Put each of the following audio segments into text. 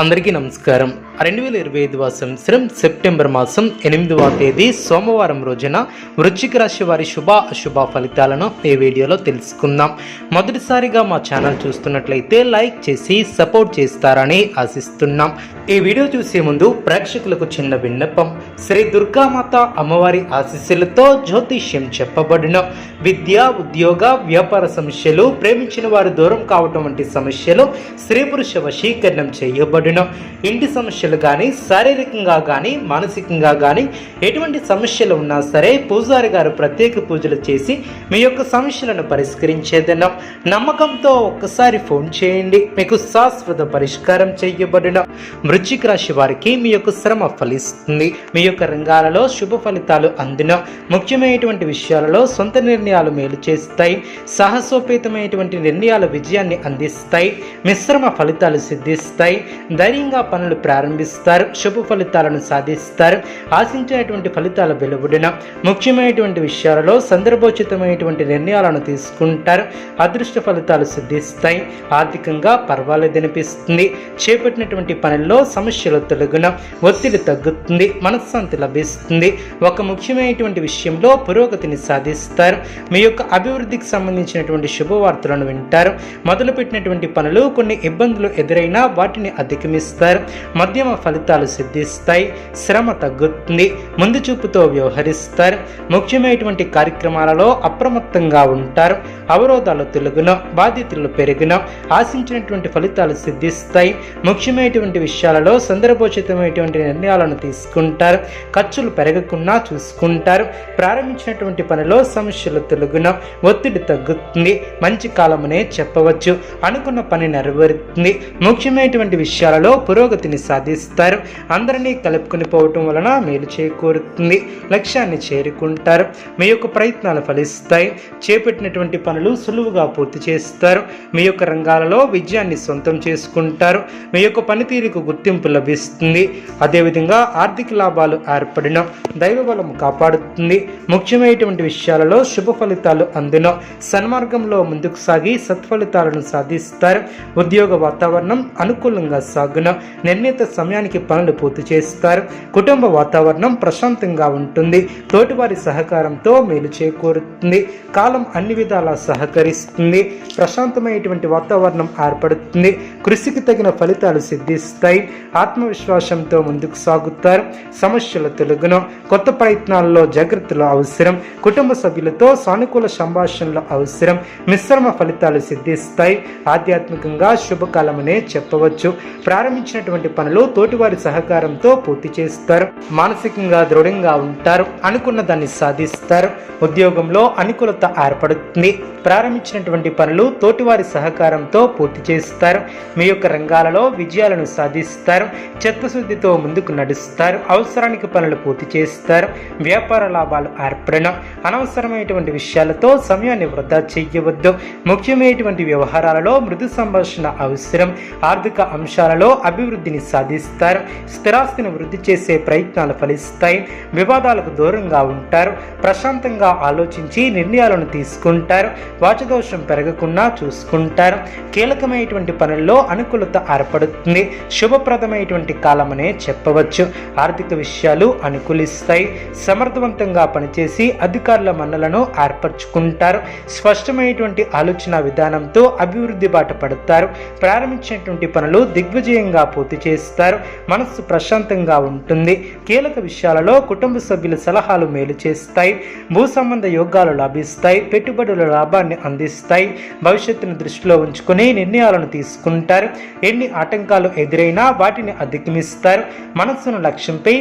అందరికీ నమస్కారం. 2025 సంవత్సరం సెప్టెంబర్ మాసం 8వ తేదీ సోమవారం రోజున వృశ్చిక రాశి వారి శుభ అశుభ ఫలితాలను ఈ వీడియోలో తెలుసుకుందాం. మొదటిసారిగా మా ఛానల్ చూస్తున్నట్లయితే లైక్ చేసి సపోర్ట్ చేస్తారని ఆశిస్తున్నాం. ఈ వీడియో చూసే ముందు ప్రేక్షకులకు చిన్న విన్నపం. శ్రీ దుర్గామాత అమ్మవారి ఆశీస్సులతో జ్యోతిష్యం చెప్పబడిన విద్య, ఉద్యోగ, వ్యాపార సమస్యలు, ప్రేమించిన వారు దూరం కావటం వంటి సమస్యలు, స్త్రీ పురుష వశీకరణం చేయబడిన ఇంటి సమస్యలు కానీ, శారీరకంగా కానీ, మానసికంగా కానీ ఎటువంటి సమస్యలు ఉన్నా సరే పూజారి గారు ప్రత్యేక పూజలు చేసి మీ యొక్క సమస్యలను పరిష్కరించేదనం. నమ్మకంతో ఒక్కసారి ఫోన్ చేయండి, మీకు శాశ్వత పరిష్కారం చేయబడిన. వృశ్చిక రాశి వారికి మీ యొక్క శ్రమ ఫలిస్తుంది. మీ యొక్క రంగాలలో శుభ ఫలితాలు అందిన ముఖ్యమైనటువంటి విషయాలలో సొంత నిర్ణయాలు మేలు చేస్తాయి. సాహసోపేతమైనటువంటి నిర్ణయాలు విజయాన్ని అందిస్తాయి. మిశ్రమ ఫలితాలు సిద్ధిస్తాయి. ధైర్యంగా పనులు ప్రారంభిస్తారు. శుభ ఫలితాలను సాధిస్తారు. ఆశించేటువంటి ఫలితాలు వెలువడిన ముఖ్యమైనటువంటి విషయాలలో సందర్భోచితమైనటువంటి నిర్ణయాలను తీసుకుంటారు. అదృష్ట ఫలితాలు సిద్ధిస్తాయి. ఆర్థికంగా పర్వాలేదనిపిస్తుంది. చేపట్టినటువంటి పనుల్లో సమస్యలు తొలగిన ఒత్తిడి తగ్గుతుంది. మనశ్శాంతి లభిస్తుంది. ఒక ముఖ్యమైనటువంటి విషయంలో పురోగతిని సాధిస్తారు. మీ యొక్క అభివృద్ధికి సంబంధించినటువంటి శుభవార్తలను వింటారు. మొదలుపెట్టినటువంటి పనులు కొన్ని ఇబ్బందులు ఎదురైనా వాటిని అధిగమిస్తారు. మధ్యమ ఫలితాలు సిద్ధిస్తాయి. శ్రమ తగ్గుతుంది. ముందు చూపుతో వ్యవహరిస్తారు. ముఖ్యమైనటువంటి కార్యక్రమాలలో అప్రమత్తంగా ఉంటారు. అవరోధాలు తొలగిన బాధ్యతలు పెరిగిన ఆశించినటువంటి ఫలితాలు సిద్ధిస్తాయి. ముఖ్యమైనటువంటి విషయాలలో సందర్భోచితమైనటువంటి నిర్ణయాలను తీసుకుంటారు. ఖర్చులు పెరగకుండా చూసుకుంటారు. ప్రారంభించినటువంటి పనిలో సమస్యలు తొలగిన ఒత్తిడి తగ్గుతుంది. మంచి కాలమనే చెప్పవచ్చు. అనుకున్న పని నెరవేరుతుంది. ముఖ్యమైనటువంటి విషయాలలో పురోగతిని సాధిస్తారు. అందరినీ కలుపుకొని పోవటం వలన మేలు చేకూరుతుంది. లక్ష్యాన్ని చేరుకుంటారు. మీ యొక్క ప్రయత్నాలు ఫలిస్తాయి. చేపట్టినటువంటి పనులు సులువుగా పూర్తి చేస్తారు. మీ యొక్క రంగాలలో విజయాన్ని సొంతం చేసుకుంటారు. మీ యొక్క పనితీరుకు గుర్తింపు లభిస్తుంది. అదేవిధంగా ఆర్థిక లాభాలు ఏర్పడిన దైవ బలం కాపాడుతుంది. ముఖ్యమైనటువంటి విషయాలలో శుభ ఫలితాలు అందిన సన్మార్గంలో ముందుకు సాగి సత్ఫలితాలను సాధిస్తారు. ఉద్యోగ వాతావరణం అనుకూలంగా సాగున నిర్ణీత సమయానికి పనులు పూర్తి చేస్తారు. కుటుంబ వాతావరణం ప్రశాంతంగా ఉంటుంది. తోటివారి సహకారంతో మేలు చేకూరుతుంది. కాలం అన్ని విధాలా సహకరిస్తుంది. ప్రశాంతమైనటువంటి వాతావరణం ఏర్పడుతుంది. కృషికి తగిన ఫలితాలు సిద్ధిస్తాయి. ఆత్మవిశ్వాసంతో ముందుకు సాగుతారు. సమస్యల తొలగున కొత్త ప్రయత్నాల్లో జాగ్రత్తలు అవసరం. కుటుంబ సభ్యులతో సానుకూల సంభాషణలు అవసరం. మిశ్రమ ఫలితాలు సిద్ధిస్తాయి. ఆధ్యాత్మికంగా శుభకాలమనే చెప్పవచ్చు. ప్రారంభించినటువంటి పనులు తోటివారి సహకారంతో పూర్తి చేస్తారు. మానసికంగా దృఢంగా ఉంటారు. అనుకున్న దాన్ని సాధిస్తారు. ఉద్యోగంలో అనుకూలత ఏర్పడుతుంది. ప్రారంభించినటువంటి పనులు తోటివారి సహకారంతో పూర్తి చేస్తారు. మీ యొక్క రంగాలలో విజయాలను సాధిస్తారు. చిత్తశుద్ధితో ముందుకు నడుస్తారు. అవసరానికి పనులు పూర్తి చేస్తారు. వ్యాపార లాభాలు ఏర్పడిన అనవసరమైనటువంటి విషయాలతో సమయాన్ని వృధా చేయవద్దు. ముఖ్యమైనటువంటి వ్యవహారాలలో మృదు సంభాషణ అవసరం. ఆర్థిక అంశాలలో అభివృద్ధిని సాధిస్తారు. స్థిరాస్తిని వృద్ధి చేసే ప్రయత్నాలు ఫలిస్తాయి. వివాదాలకు దూరంగా ఉంటారు. ప్రశాంతంగా ఆలోచించి నిర్ణయాలను తీసుకుంటారు. వాచదోషం పెరగకుండా చూసుకుంటారు. కీలకమైనటువంటి పనుల్లో అనుకూలత ఏర్పడుతుంది. శుభప్రదమైనటువంటి కాలమనే చెప్పవచ్చు. ఆర్థిక విషయాలు అనుకూలిస్తాయి. సమర్థవంతంగా పనిచేసి అధికారుల మన్నలను ఏర్పరచుకుంటారు. స్పష్టమైనటువంటి ఆలోచన విధానంతో అభివృద్ధి బాట పడతారు. ప్రారంభించినటువంటి పనులు దిగ్విజయంగా పూర్తి చేస్తారు. మనస్సు ప్రశాంతంగా ఉంటుంది. కీలక విషయాలలో కుటుంబ సభ్యుల సలహాలు మేలు చేస్తాయి. భూ సంబంధ యోగాలు లాభిస్తాయి. పెట్టుబడుల లాభాన్ని అందిస్తాయి. భవిష్యత్తును దృష్టిలో ఉంచుకుని నిర్ణయాలను తీసుకుంటారు. ఎన్ని ఆటంకాలు ఎదురైనా వాటిని అధిగమిస్తారు. మనస్సును లక్ష్యంపై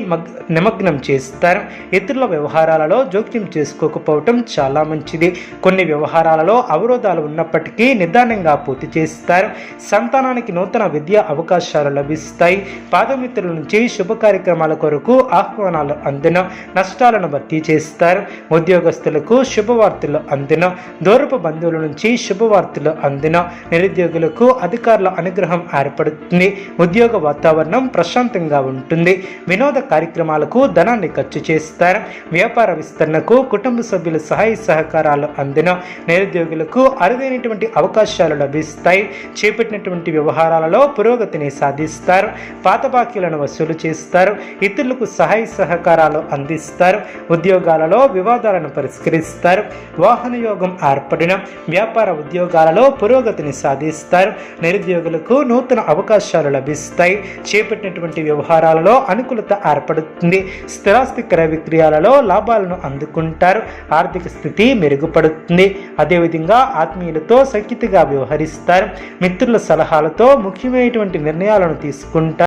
నిమగ్నం చేస్తారు. ఇతరుల వ్యవహారాలలో జోక్యం చేసుకోకపోవటం చాలా మంచిది. కొన్ని వ్యవహారాలలో అవరోధాలు ఉన్నప్పటికీ నిదానంగా పూర్తి చేస్తారు. సంతానానికి నూతన విద్యా అవకాశాలు లభిస్తాయి. పాదమిత్రుల నుంచి శుభ కార్యక్రమాల కొరకు ఆహ్వానాలు అందిన నష్టాలను భర్తీ చేస్తారు. ఉద్యోగస్తులకు శుభవార్తలు అందిన దూరపు బంధువుల నుంచి శుభవార్తలు అందిన నిరుద్యోగులకు అధికారుల అనుగ్రహం ఏర్పడుతుంది. ఉద్యోగ వాతావరణం ప్రశాంతంగా ఉంటుంది. వినోద కార్యక్రమాలకు ధనాన్ని ఖర్చు చేస్తారు. వ్యాపార విస్తరణకు కుటుంబ సభ్యుల సహాయ సహకారాలు అందిన నిరుద్యోగులకు అరుదైనటువంటి అవకాశాలు లభిస్తాయి. చేపట్టినటువంటి వ్యవహారాలలో పురోగతిని పురోగతిని సాధిస్తారు. పాత బాకీలను వసూలు చేస్తారు. ఇతరులకు సహాయ సహకారాలు అందిస్తారు. ఉద్యోగాలలో వివాదాలను పరిష్కరిస్తారు. వాహన యోగం ఏర్పడిన వ్యాపార ఉద్యోగాలలో పురోగతిని సాధిస్తారు. నిరుద్యోగులకు నూతన అవకాశాలు లభిస్తాయి. చేపట్టినటువంటి వ్యవహారాలలో అనుకూలత ఏర్పడుతుంది. స్థిరాస్తి క్రయ విక్రయాలలో లాభాలను అందుకుంటారు. ఆర్థిక స్థితి మెరుగుపడుతుంది. అదేవిధంగా ఆత్మీయులతో సఖ్యతగా వ్యవహరిస్తారు. మిత్రుల సలహాలతో ముఖ్యమైనటువంటి నిర్ణయాలను తీసుకుంటారు.